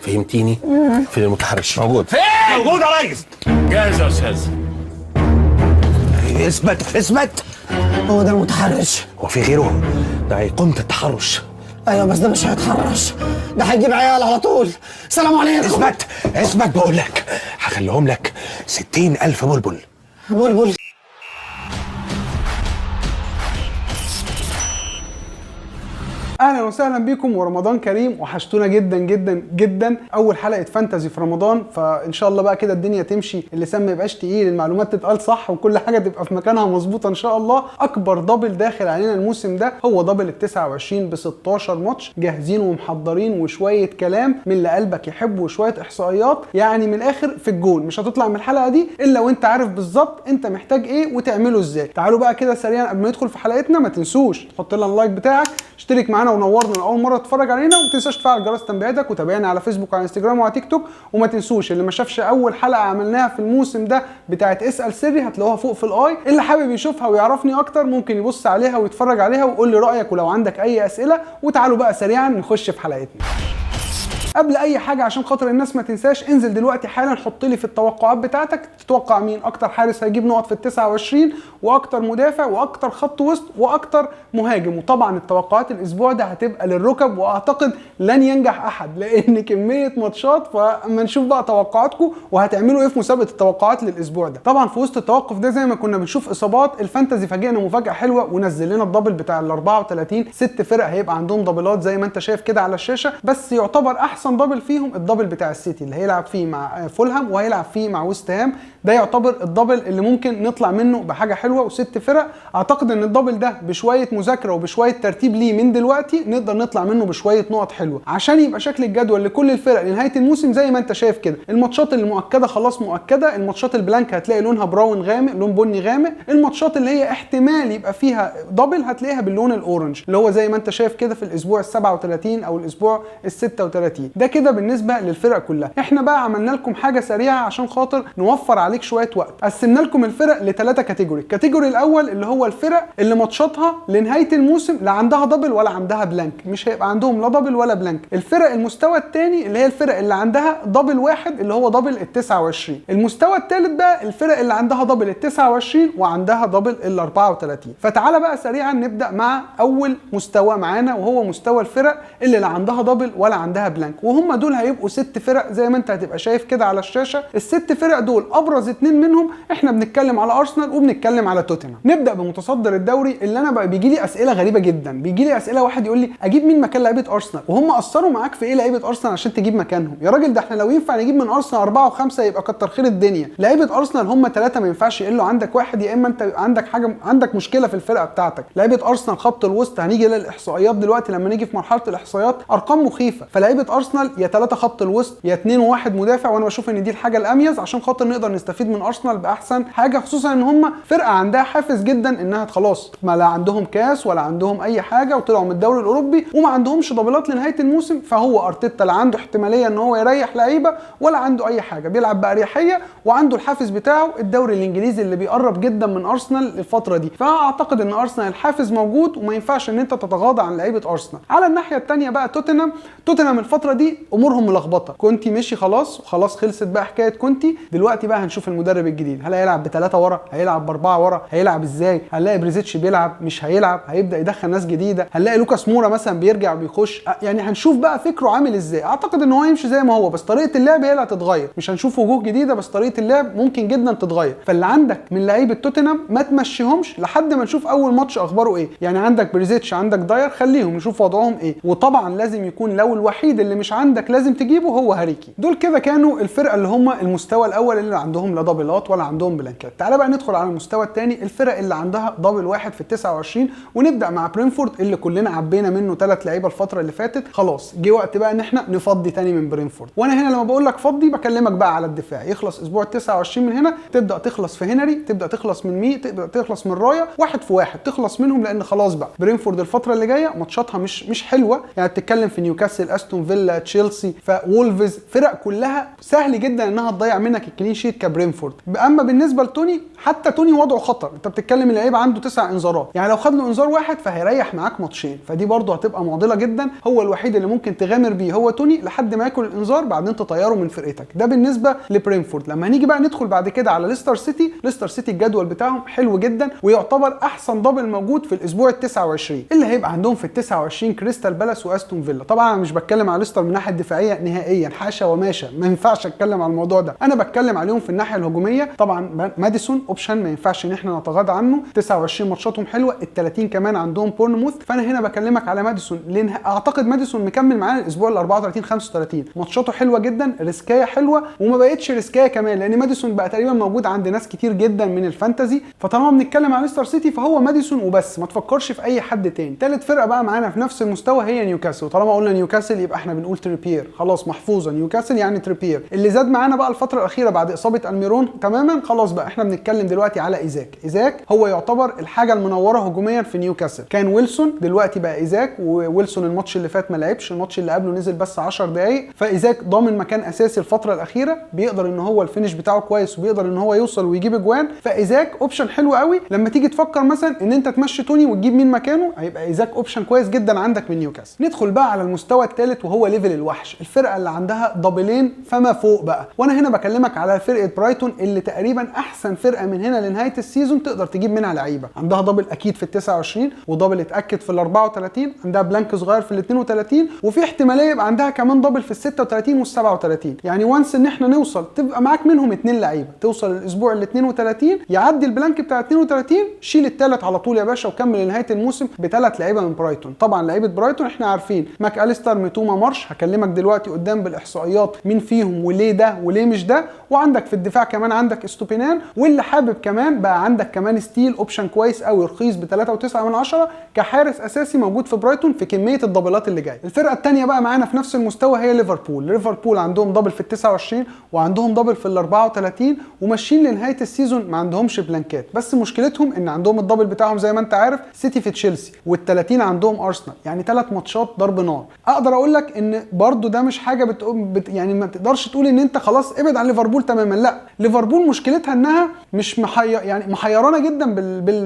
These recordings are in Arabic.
فهمتيني؟ فين المتحرش؟ موجود. فين؟ موجود يا ريس. جاهز يا استاذ. اثبت. هو ده المتحرش. هو في غيره؟ ده ايقونة التحرش. ايوه بس ده مش هيتحرش، ده هيجيب عيال على طول. سلام عليكم. اثبت بقول لك. هخليهم لك 60,000 بلبل. بلبل. اهلا وسهلا بيكم ورمضان كريم. وحشتونا جدا جدا جدا. اول حلقه فانتزي في رمضان، فان شاء الله بقى كده الدنيا تمشي، اللسان ما يبقاش تقيل، المعلومات تتقال صح، وكل حاجه تبقى في مكانها مظبوطه ان شاء الله. اكبر دبل داخل علينا الموسم ده هو دبل ال 29 ب 16 ماتش، جاهزين ومحضرين وشويه كلام من اللي قلبك يحبه وشويه احصائيات، يعني من الاخر في الجون. مش هتطلع من الحلقه دي الا وانت عارف بالظبط انت محتاج ايه وتعمله ازاي. تعالوا بقى كده سريعا قبل ما ندخل في حلقتنا، ما تنسوش تحط لنا اللايك بتاعك، اشترك معانا ونورنا لو اول مره تتفرج علينا، وما تنساش تفعل جرس تنبيهاتك، وتابعنا على فيسبوك وعلى انستجرام وعلى تيك توك. وما تنسوش اللي ما شافش اول حلقه عملناها في الموسم ده بتاعت اسال سري هتلاقوها فوق في الاي. اللي حابب يشوفها ويعرفني اكتر ممكن يبص عليها ويتفرج عليها ويقول لي رايك، ولو عندك اي اسئله. وتعالوا بقى سريعا نخش في حلقتنا. قبل اي حاجه عشان خاطر الناس ما تنساش، انزل دلوقتي حالا حط لي في التوقعات بتاعتك تتوقع مين اكتر حارس هيجيب نقط في ال 29، واكتر مدافع، واكتر خط وسط، واكتر مهاجم. وطبعا التوقعات الاسبوع ده هتبقى للركب، واعتقد لن ينجح احد لان كميه ماتشات. فاما نشوف بقى توقعاتكم وهتعملوا ايه في مسابقه التوقعات للاسبوع ده. طبعا في وسط التوقف ده زي ما كنا بنشوف اصابات، الفانتزي فاجئنا مفاجاه حلوه ونزل لنا الدبل بتاع ال 34. 6 فرق هيبقى عندهم دبلات زي ما انت شايف كده على الشاشه، بس يعتبر احسن دبل فيهم الدبل بتاع السيتي اللي هيلعب فيه مع فولهام وهيلعب فيه مع ويست هام. ده يعتبر الدبل اللي ممكن نطلع منه بحاجه حلوه، و6 فرق. اعتقد ان الدبل ده بشويه مذاكره وبشويه ترتيب ليه من دلوقتي نقدر نطلع منه بشويه نقط حلوه، عشان يبقى شكل الجدول لكل الفرق لنهايه الموسم زي ما انت شايف كده. الماتشات اللي مؤكده خلاص مؤكده، الماتشات البلانك هتلاقي لونها براون غامق، لون بني غامق. الماتشات اللي هي احتمال يبقى فيها دبل هتلاقيها باللون الاورنج اللي هو زي ما انت شايف كده في الاسبوع ال 37 او الاسبوع ال 36. ده كده بالنسبه للفرق كلها. احنا بقى عملنا لكم حاجه سريعه عشان خاطر نوفر عليك شويه وقت. قسمنا لكم الفرق لثلاثه كاتيجوري. الكاتيجوري الاول اللي هو الفرق اللي ماتشاتها لنهايه الموسم لا عندها دبل ولا عندها بلانك، مش هيبقى عندهم لا دبل ولا بلانك. الفرق المستوى الثاني اللي هي الفرق اللي عندها دبل واحد اللي هو دبل ال 29. المستوى الثالث بقى الفرق اللي عندها دبل ال 29 وعندها دبل ال 34. فتعالى بقى سريعا نبدا مع اول مستوى معانا، وهو مستوى الفرق اللي لا عندها دبل ولا عندها بلانك. وهم دول هيبقوا 6 فرق زي ما انت هتبقى شايف كده على الشاشه. ال6 فرق دول ابرز 2 منهم احنا بنتكلم على ارسنال وبنتكلم على توتنهام. نبدا بمتصدر الدوري اللي انا بقى بيجي لي اسئله غريبه جدا. بيجي لي اسئله واحد يقول لي اجيب مين مكان لعيبه ارسنال، وهم اثروا معاك في ايه لعيبه ارسنال عشان تجيب مكانهم؟ يا راجل ده احنا لو ينفع نجيب من ارسنال 4 و5 يبقى كتر خير الدنيا. لعيبه ارسنال هم 3 ما ينفعش يقلوا عندك واحد، يا اما انت عندك حاجه عندك مشكله في الفرقه بتاعتك. لعيبه ارسنال خط الوسط هنيجي للاحصائيات دلوقتي لما نيجي في مرحله الاحصائيات ارقام مخيفه. فلعيبه ارسنال يا 3 خط الوسط يا 2 و1 مدافع، وانا بشوف ان دي الحاجه الاميز عشان خاطر نقدر نستفيد من ارسنال باحسن حاجه، خصوصا ان هم فرقه عندها حافز جدا انها خلاص ما لا عندهم كاس ولا عندهم اي حاجه وطلعوا من الدوري الاوروبي وما عندهمش دبلات لنهايه الموسم. فهو ارتيتا لا عنده احتماليه ان هو يريح لعيبه ولا عنده اي حاجه، بيلعب باريحيه وعنده الحافز بتاعه الدوري الانجليزي اللي بيقرب جدا من ارسنال الفتره دي. فاعتقد ان ارسنال الحافز موجود وما ينفعش ان انت تتغاضى عن لعيبه ارسنال. على الناحيه الثانيه بقى توتنهام الفتره دي امورهم ملخبطه. كونتي مشي خلاص وخلاص خلصت بقى حكايه كونتي. دلوقتي بقى هنشوف المدرب الجديد، هل هيلعب ب3 ورا، هيلعب ب4 ورا، هيلعب ازاي؟ هنلاقي بريزيتش بيلعب مش هيلعب، هيبدا يدخل ناس جديده، هنلاقي لوكاس مورا مثلا بيرجع وبيخش. يعني هنشوف بقى فكره عامل ازاي. اعتقد ان هو يمشي زي ما هو، بس طريقه اللعب هي اللي هتتغير. مش هنشوف وجوه جديده بس طريقه اللعب ممكن جدا تتغير. فاللي عندك من لعيبه توتنهام ما تمشيهمش لحد ما نشوف اول ماتش اخباره ايه. يعني عندك بريزيتش عندك داير، خليهم نشوف وضعهم ايه. وطبعا لازم يكون لو الوحيد اللي مش عندك لازم تجيبه هو هاريكي. دول كده كانوا الفرقه اللي هم المستوى الاول اللي عندهم لا دبلات ولا عندهم بلانكات. تعالى بقى ندخل على المستوى الثاني، الفرق اللي عندها دبل واحد في ال 29. ونبدا مع برينفورد اللي كلنا عبينا منه 3 لعيبه الفتره اللي فاتت. خلاص جه وقت بقى ان احنا نفضي تاني من برينفورد. وانا هنا لما بقول لك فضي بكلمك بقى على الدفاع. يخلص اسبوع 29 من هنا تبدا تخلص في هنري، تبدا تخلص من مي، تبدا تخلص من رايا، واحد في واحد تخلص منهم. لان خلاص بقى برينفورد الفتره اللي جايه ماتشاتها مش حلوه. يعني بتتكلم في نيوكاسل، استون فيلا، فيلا، تشيلسي، فولفز، فرق كلها سهل جدا انها تضيع منك الكلين شيت كبرينفورد. اما بالنسبه لتوني، حتى توني وضعه خطر، انت بتتكلم اللعيب عنده 9 انذارات، يعني لو خد له انذار واحد فهيريح معاك ماتشين، فدي برضه هتبقى معضله جدا. هو الوحيد اللي ممكن تغامر بيه هو توني لحد ما ياكل الانذار، بعدين تطيره من فرقتك. ده بالنسبه لبرينفورد. لما هنيجي بقى ندخل بعد كده على ليستر سيتي، ليستر سيتي الجدول بتاعهم حلو جدا، ويعتبر احسن دبل موجود في الاسبوع ال29 اللي هيبقى عندهم في ال29 كريستال بالاس واستون فيلا. طبعا انا مش بتكلم على ليستر من الناحيه الدفاعيه نهائيا، حاشا وماشا، ما ينفعش اتكلم على الموضوع ده، انا بتكلم عليهم في الناحيه الهجوميه. طبعا ماديسون اوبشن ما ينفعش ان احنا نتغاضى عنه، 29 ماتشاتهم حلوه، ال30 كمان عندهم بورنموث، فانا هنا بكلمك على ماديسون لان اعتقد ماديسون مكمل معانا الاسبوع ال34 35 ماتشاته حلوه جدا، ريسكايه حلوه، وما بقتش ريسكايه كمان لان ماديسون بقى تقريبا موجود عند ناس كتير جدا من الفانتازي. فطالما بنتكلم على ليستر سيتي فهو ماديسون وبس، ما تفكرش في اي حد تاني. ثالث فرقه بقى معانا في نفس المستوى هي نيوكاسل، وطالما قلنا نيوكاسل يبقى احنا بنقول تريبير، خلاص محفوظه نيوكاسل يعني تريبير. اللي زاد معانا بقى الفتره الاخيره بعد اصابه الميرون تماما، خلاص بقى احنا بنتكلم دلوقتي على ايزاك. ايزاك هو يعتبر الحاجه المنوره هجوميا في نيوكاسل، كان ويلسون دلوقتي بقى ايزاك، وويلسون الماتش اللي فات ما لعبش، الماتش اللي قبله نزل بس 10 دقائق، فايزاك ضامن مكان اساسي الفتره الاخيره، بيقدر ان هو الفينش بتاعه كويس وبيقدر ان هو يوصل ويجيب اجوان، فايزاك اوبشن حلو قوي. لما تيجي تفكر مثلا ان انت تمشي توني وتجيب مين مكانه، هيبقى ايزاك اوبشن كويس جدا عندك من نيوكاسل. ندخل بقى على المستوى الثالث وهو ليفل الوحش، الفرقه اللي عندها دبلين فما فوق بقى، وانا هنا بكلمك على فرقه برايتون اللي تقريبا احسن فرقه من هنا لنهايه السيزون تقدر تجيب منها لعيبه. عندها دبل اكيد في ال29 ودبل اتاكد في ال34، عندها بلانك صغير في ال32، وفي احتماليه يبقى عندها كمان دبل في ال36 وال37. يعني وانس ان احنا نوصل تبقى معاك منهم 2 لعيبه، توصل الاسبوع ال32 يعدي البلانك بتاع 32، شيل الثالث على طول يا باشا وكمل لنهايه الموسم ب3 لعيبه من برايتون. طبعا لعيبه برايتون احنا عارفين ماك اليستر، ميتوما، مارش، هكلمك دلوقتي قدام بالاحصائيات مين فيهم وليه ده وليه مش ده. وعندك في الدفاع كمان عندك استوبينان، واللي حابب كمان بقى عندك كمان ستيل اوبشن كويس قوي رخيص ب3.9 كحارس اساسي موجود في برايتون في كميه الدبلات اللي جايه. الفرقه الثانيه بقى معانا في نفس المستوى هي ليفربول. ليفربول عندهم دبل في ال29 وعندهم دبل في ال34 وماشيين لنهايه السيزون ما عندهمش بلانكات، بس مشكلتهم ان عندهم الدبل بتاعهم زي ما انت عارف سيتي في تشيلسي، وال30 عندهم ارسنال، يعني 3 ماتشات ضرب نار. اقدر اقول لك ان برضو ده مش حاجه يعني ما تقدرش تقول ان انت خلاص ابعد عن ليفربول تماما، لا، ليفربول مشكلتها انها مش يعني محيرانه جدا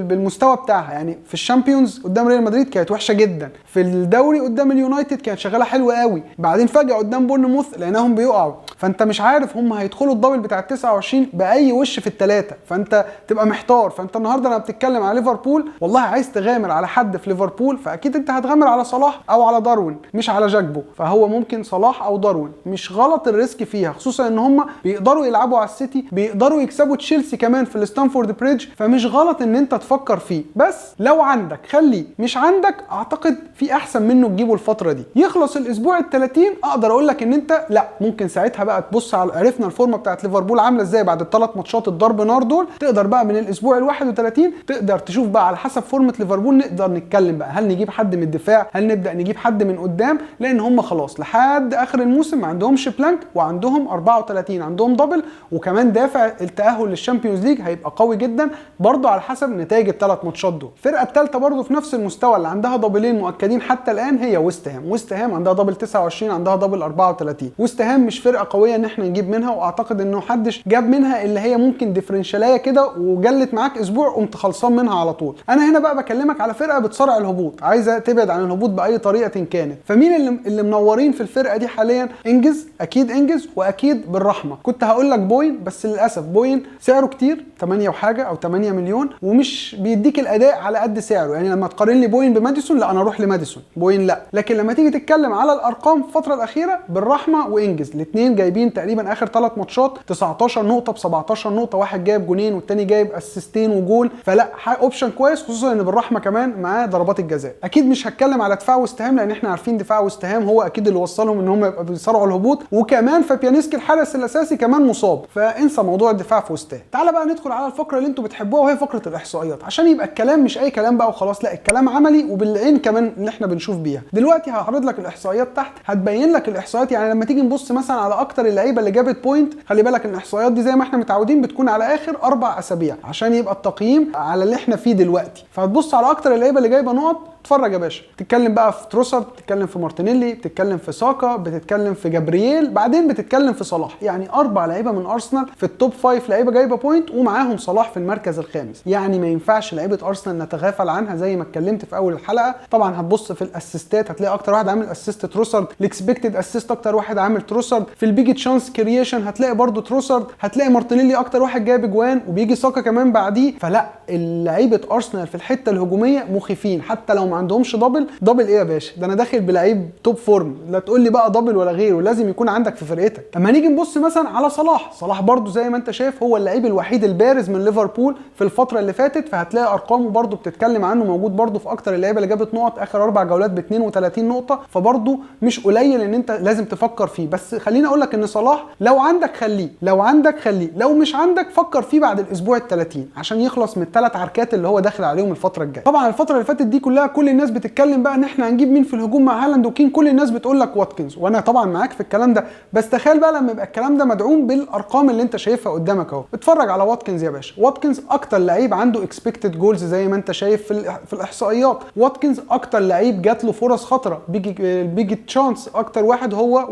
بالمستوى بتاعها. يعني في الشامبيونز قدام ريال مدريد كانت وحشه جدا، في الدوري قدام اليونايتد كانت شغاله حلوه قوي، بعدين فجاه قدام بورنموث لقيناهم بيقعوا، فانت مش عارف هم هيدخلوا الدبل بتاع ال 29 باي وش في الثلاثه، فانت تبقى محتار. فانت النهارده لما بتتكلم على ليفربول والله عايز تغامر على حد في ليفربول، فاكيد انت هتغامر على صلاح او على داروين مش على جاكبو، فهو ممكن صلاح او داروين، مش غلط الريسك فيها، خصوصا ان هم بيقدروا يلعبوا على السيتي، بيقدروا يكسبوا تشيلسي كمان في الستانفورد بريدج، فمش غلط ان انت تفكر فيه. بس لو عندك خليه، مش عندك اعتقد في احسن منه تجيبه الفتره دي. يخلص الاسبوع ال30 اقدر اقول لك ان انت لا، ممكن ساعتها بقى تبص على، عرفنا الفورمه بتاعت ليفربول عامله ازاي بعد ال3 ماتشات الضرب نار دول، تقدر بقى من الاسبوع ال31 تقدر تشوف بقى على حسب فورمه ليفربول نقدر نتكلم بقى هل نجيب حد من الدفاع، هل نبدا نجيب حد من قدام، لان هم خلاص لحد اخر الموسم ما عندهمش بلانك، وعندهم 34 عندهم دبل، وكمان دافع التاهل للشامبيونز ليج هيبقى قوي جدا برضه على حسب نتائج ال3 ماتشات دول. الفرقه الثالثه برضه في نفس المستوى اللي عندها دبلين مؤكدين حتى الان هي ويست هام. ويست هام عندها دبل 29 عندها دبل 34. ويست هام مش فرقه قويه ان احنا نجيب منها، واعتقد انه محدش جاب منها اللي هي ممكن ديفرنشاليه كده وجلت معاك اسبوع قمت خلصان منها على طول. انا هنا بقى بكلمك على فرقه بتصارع الهبوط، عايزه تبعد عن الهبوط باي طريقه كانت. فمين اللي منورين في الفرقه دي حاليا؟ انجز، اكيد انجز، واكيد بالرحمه. كنت هقول لك بوين بس للاسف بوين سعره كتير 8 وحاجه او 8 مليون ومش بيديك الاداء على قد سعره. يعني لما تقارن لي بوين بماديسون لا انا اروح لماديسون، بوين لا. لكن لما تيجي تتكلم على الارقام في الفتره الاخيره بالرحمه وانجز الاثنين جايبين تقريبا اخر 3 ماتشات 19 نقطه ب17 نقطه، واحد جايب جونين والتاني جايب اسيستين وجول، فلا اوبشن كويس، خصوصا ان بالرحمه كمان معاه ضربات الجزاء. اكيد مش هتكلم على دفاع وست هام لان احنا عارفين دفاع وست هام هو اكيد اللي وصلهم ان هم يبقوا بيصارعوا الهبوط، وكمان فابيانيسكي الحارس الاساسي كمان مصاب، فانسى موضوع الدفاع في وست هام. تعال بقى ندخل على الفقره اللي انتوا بتحبوها وهي فقره الاحصائيات، عشان يبقى الكلام مش اي كلام بقى وخلاص، لا الكلام عملي وبالعين كمان اللي احنا بنشوف بيها. دلوقتي هعرض لك الاحصائيات تحت، هتبين لك الاحصائيات. يعني لما تيجي نبص مثلا على اكتر اللعيبه اللي جابت بوينت، خلي بالك ان الاحصائيات دي زي ما احنا متعودين بتكون على اخر 4 اسابيع عشان يبقى التقييم على اللي احنا فيه دلوقتي. فهتبص على اكتر اللعيبه اللي جايبه نقط اتفرج يا باشا. بتتكلم بقى في تروسارد، بتتكلم في مارتينيلي، بتتكلم في ساكا، بتتكلم في جابرييل، بعدين بتتكلم في صلاح. يعني 4 لعيبه من ارسنال في التوب 5 لعيبه جايبه بوينت، ومعاهم صلاح في المركز الخامس. يعني ما ينفعش لعيبه ارسنال نتغافل عنها زي ما اتكلمت في اول الحلقه. طبعا هتبص في الاسيستات هتلاقي اكتر واحد عامل اسيست تروسارد، الاكسبكتد اسيست اكتر واحد عامل تروسارد، في البيج تشانس كرييشن هتلاقي برده تروسارد، هتلاقي مارتينيلي اكتر واحد جايب اجوان، وبيجي ساكا كمان بعديه. فلا اللعيبه ارسنال في الحته الهجوميه مخيفين، حتى لو ما عندهمش دبل ايه يا باشا، ده انا داخل بلعيب توب فورم، لا تقول لي بقى دبل ولا غيره، لازم يكون عندك في فرقتك. اما نيجي نبص مثلا على صلاح برده زي ما انت شايف هو اللعيب الوحيد البارز من ليفربول في الفتره اللي فاتت، فهتلاقي ارقامه برده بتتكلم عنه، موجود برده في اكتر اللعيبه اللي جابت نقط اخر 4 جولات ب 32 نقطه، فبرده مش قليل ان انت لازم تفكر فيه. بس خليني اقول لك ان صلاح لو عندك خليه، لو مش عندك فكر فيه بعد الاسبوع ال30 عشان يخلص من ال3 عركات اللي هو داخل عليهم الفتره الجايه. طبعا الفتره اللي فاتت دي كلها كل الناس بتتكلم بقى ان احنا هنجيب مين في الهجوم مع هالاند وكين، كل الناس بتقول لك واتكنز، وانا طبعا معاك في الكلام ده، بس تخيل بقى لما يبقى الكلام ده مدعوم بالارقام اللي انت شايفها قدامك اهو. اتفرج على واتكنز يا باشا. واتكنز اكتر لعيب عنده اكسبكتد جولز زي ما انت شايف في الاحصائيات. واتكنز اكتر لعيب جات له فرص خطره، بيجي تشانس اكتر واحد هو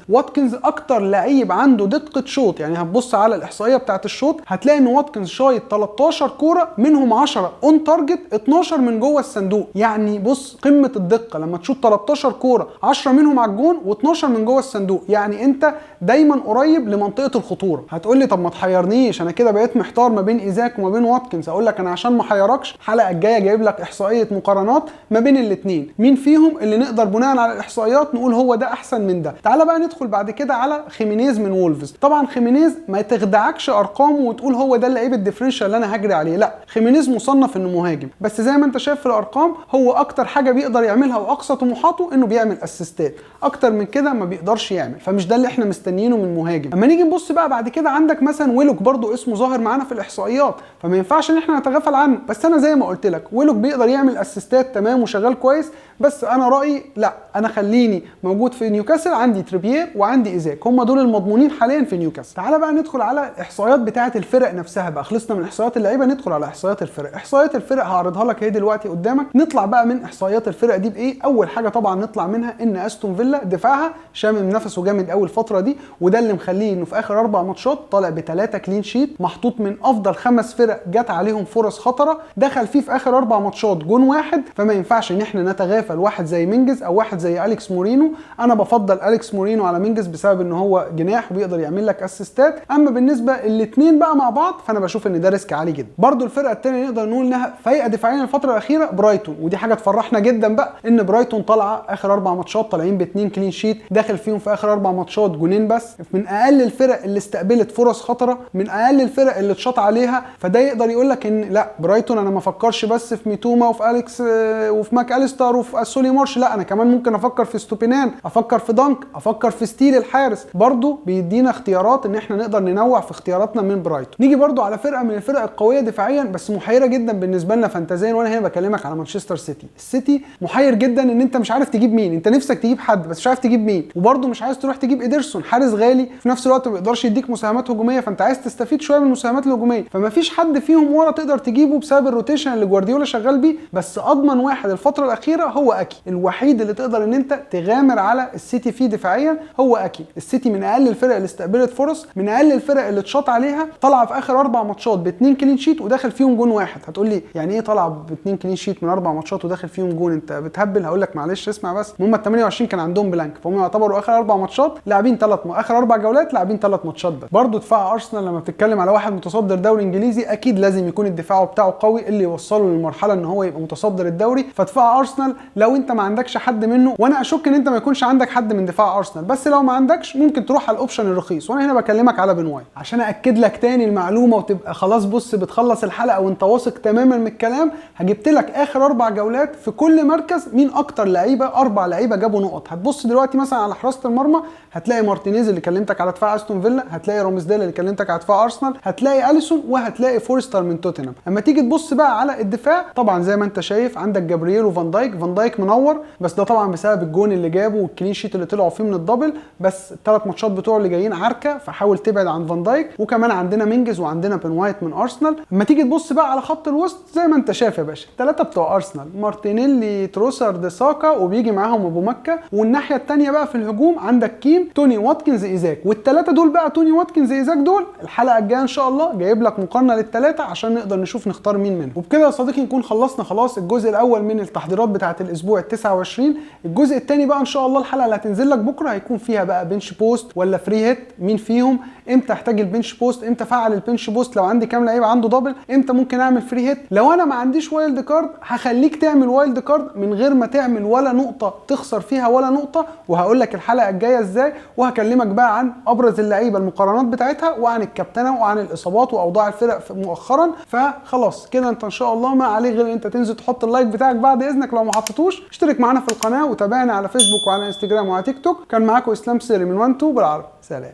واتكنز اكتر لعيب عنده دقه شوط. يعني هتبص على الاحصائيه بتاعه الشوط هتلاقي ان واتكنز شايط 13 كوره منهم 10 اون تارجت، 12 من جوه الصندوق. يعني بص قمه الدقه لما تشوط 13 كوره 10 منهم على الجون و12 من جوه الصندوق، يعني انت دايما قريب لمنطقه الخطوره. هتقول لي طب ما تحيرنيش، انا كده بقيت محتار ما بين ايزاك وما بين واتكنز. اقول لك انا عشان ما احيركش الحلقه الجايه جايب لك احصائيه مقارنات ما بين الاثنين، مين فيهم اللي نقدر بناء على الاحصائيات نقول هو ده احسن من ده. تعال بقى ندخل بعد كده على خيمينيز من وولفز. طبعا خيمينيز ما تخدعكش ارقامه وتقول هو ده اللعيب الديفرنشال اللي انا هجري عليه، لا خيمينيز مصنف انه مهاجم، بس زي ما انت شايف في الارقام هو اكتر حاجه بيقدر يعملها واقصى طموحاته انه بيعمل اسيستات، اكتر من كده ما بيقدرش يعمل، فمش ده اللي احنا مستنيينه من مهاجم. اما نيجي نبص بقى بعد كده عندك مثلا ويلوك برضو اسمه ظاهر معانا في الاحصائيات، فما ينفعش ان احنا نتغافل عنه، بس انا زي ما قلت لك ويلوك بيقدر يعمل اسيستات تمام وشغال كويس، بس انا رايي لا انا خليني موجود في نيوكاسل، عندي تريبيير وعندي ايزاك، هم دول المضمونين حاليا في نيوكاسل. تعال بقى ندخل على الاحصائيات بتاعه الفرق نفسها بقى، خلصنا من احصائيات اللعيبه ندخل على احصائيات الفرق. احصائيات الفرق هعرضها لك اهي دلوقتي قدامك. نطلع بقى من احصائيات الفرق دي بايه؟ اول حاجه طبعا نطلع منها ان استون فيلا دفاعها شامم نفسه جامد قوي الفتره دي، وده اللي مخليه انه في اخر 4 ماتشات طالع ب3 كلين شيت، محطوط من افضل 5 فرق جت عليهم فرص خطره، دخل فيه في اخر 4 ماتشات جون واحد، فما ينفعش ان احنا نتغافل واحد زي مينجز او واحد زي اليكس مورينو. انا بفضل اليكس مورينو على مينجز بسبب ان هو جناح وبيقدر يعمل لك اسيستات، اما بالنسبه الاثنين بقى مع بعض فانا بشوف ان ده ريسك عالي جدا. برده الفرقه الثانيه نقدر نقول انها فايقه دفاعيا الفتره الاخيره برايتون، ودي حاجه تفرحنا جدا بقى ان برايتون طالعه اخر 4 ماتشات طالعين ب2 كلين شيت، داخل فيهم في اخر 4 ماتشات جونين بس، من اقل الفرق اللي استقبلت فرص خطره، من اقل الفرق اللي اتشاط عليها، فده يقدر يقول لك ان لا برايتون انا ما افكرش بس في ميتوما وفي اليكس وفي ماك اليستر وفي اسولي مارش، لا انا كمان ممكن افكر في ستوبينان، افكر في دانك، افكر في ستيل الحارس. برضو بيدينا اختيارات ان احنا نقدر ننوع في اختياراتنا من برايتون. نيجي برضو على فرقه من الفرق القويه دفاعيا بس محيره جدا بالنسبه لنا فانتازيا، وانا هنا بكلمك على مانشستر سيتي. السيتي محير جدا ان انت مش عارف تجيب مين، انت نفسك تجيب حد بس مش عارف تجيب مين، وبرضو مش عايز تروح تجيب إيدرسون حارس غالي في نفس الوقت ما بيقدرش يديك مساهمات هجوميه، فانت عايز تستفيد شويه من المساهمات الهجوميه، فما فيش حد فيهم ورا تقدر تجيبه بسبب الروتيشن اللي جوارديولا شغال بيه. بس اضمن واحد الفتره الاخيره هو اكي، الوحيد اللي تقدر ان انت تغامر على السيتي فيه دفاعيا هو اكي. السيتي من اقل الفرق اللي استقبلت فرص، من اقل الفرق اللي اتشاط عليها، طلع في اخر 4 ماتشات ب2 كلين شيت وداخل فيهم جون واحد. هتقول لي يعني ايه طلع ب2 كلين شيت من 4 ماتشات وداخل فيهم جون، انت بتهبل؟ هقول لك معلش اسمع بس، هم ال 28 كان عندهم بلانك، فهم يعتبروا اخر 4 ماتشات لاعبين اخر 4 جولات لاعبين 3 ماتشات بس. برضه دفاع ارسنال لما بتتكلم على واحد متصدر دوري انجليزي اكيد لازم يكون الدفاع بتاعه قوي اللي يوصله للمرحله ان هو يبقى متصدر الدوري. فدفاع ارسنال لو انت ما عندكش حد منه، وانا اشك ان انت ما يكونش عندك حد من دفاع ارسنال، بس لو ما عندكش ممكن تروح على الاوبشن الرخيص، وانا هنا بكلمك على بن وايت عشان اكد لك تاني المعلومه وتبقى خلاص بص بتخلص الحلقه وانت واثق تماما من الكلام. هجبت لك اخر 4 جولات في كل مركز مين اكتر لعيبه، 4 لعيبه جابوا نقط. هتبص دلوقتي مثلا على حراسه المرمى هتلاقي مارتينيز اللي كلمتك على دفاع استون فيلا، هتلاقي رامسديل اللي كلمتك على دفاع ارسنال، هتلاقي اليسون، وهتلاقي فورستر من توتنهام. اما تيجي تبص بقى على الدفاع طبعا زي ما انت شايف عندك جابرييل وفان دايك. فان دايك منور، بس ده طبعا بسبب الجون اللي جابه والكلين شيت اللي طلعوا فيه من الدبل، بس ال3 ماتشات بتوعه اللي جايين عركه، فحاول تبعد عن فان دايك. وكمان عندنا مينجز وعندنا بن وايت من ارسنال. اما تيجي تبص بقى على خط الوسط زي ما انت شايف يا باشا 3 بتوع ارسنال، مارتينيلي، تروسارد، ساكا، وبيجي معاهم ابو مكه. والناحيه الثانيه بقى في الهجوم عندك كيم، توني واتكنز، ايزاك. والثلاثه دول بقى توني واتكنز ايزاك دول الحلقه الجايه ان شاء الله جايب لك مقارنه للثلاثه عشان نقدر نشوف نختار مين منهم. وبكده يا صديقي نكون خلصنا خلاص الجزء الاول من التحضيرات بتاعه الاسبوع ال29. الجزء الثاني بقى ان شاء الله الحلقه اللي هتنزل لك بكره هيكون فيها بقى بنش بوست ولا فري هيت، مين فيهم، امتى احتاج البنش بوست، امتى افعل البنش بوست لو عندي كام لعيب عنده دبل، امتى ممكن اعمل فري هيت. لو انا ما عنديش وايلد كارد هخليك تعمل وايلد كارد من غير ما تعمل ولا نقطه تخسر فيها ولا نقطه، وهقول لك الحلقه الجايه ازاي، وهكلمك بقى عن ابرز اللعيبه المقارنات بتاعتها وعن الكابتنه وعن الاصابات واوضاع الفرق مؤخرا. فخلاص كده انت ان شاء الله ما عليك غير انت تنزل تحط اللايك بتاعك بعد اذنك لو ما حطيتوش. اشترك معانا في القناه وتابعنا على فيسبوك وعلى انستجرام وعلى تيك توك. كان معاكم اسلام سيري من 1 2 بالعربي. سلام.